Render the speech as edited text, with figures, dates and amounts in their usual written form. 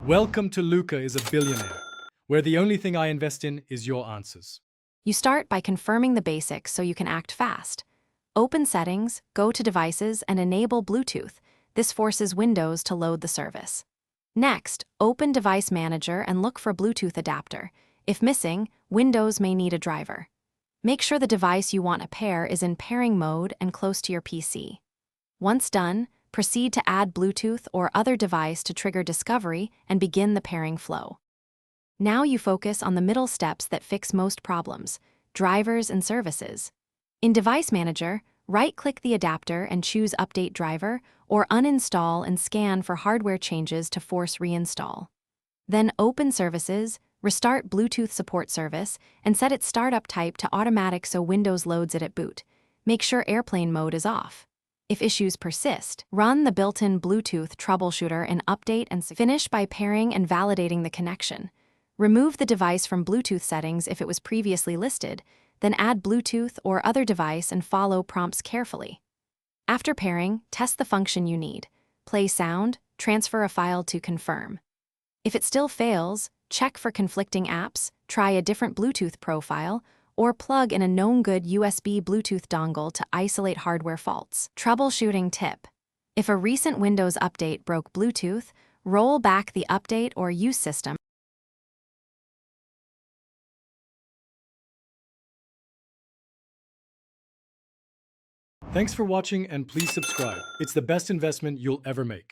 Welcome to Luca is a billionaire, where the only thing I invest in is your answers. You start by confirming the basics so you can act fast. Open Settings, go to Devices, and enable Bluetooth. This forces Windows to load the service. Next, open Device Manager and look for Bluetooth adapter. If missing, Windows may need a driver. Make sure the device you want to pair is in pairing mode and close to your PC. Once done, proceed to add Bluetooth or other device to trigger discovery and begin the pairing flow. Now you focus on the middle steps that fix most problems: drivers and services. In Device Manager, right-click the adapter and choose Update Driver, or uninstall and scan for hardware changes to force reinstall. Then open Services, restart Bluetooth Support Service, and set its startup type to automatic so Windows loads it at boot. Make sure airplane mode is off. If issues persist, run the built-in Bluetooth troubleshooter and update and finish by pairing and validating the connection. Remove the device from Bluetooth settings if it was previously listed, then add Bluetooth or other device and follow prompts carefully. After pairing, test the function you need. Play sound, transfer a file to confirm. If it still fails, check for conflicting apps, try a different Bluetooth profile, or plug in a known good USB Bluetooth dongle to isolate hardware faults. Troubleshooting tip: if a recent Windows update broke Bluetooth, roll back the update or use system. Thanks for watching and please subscribe. It's the best investment you'll ever make.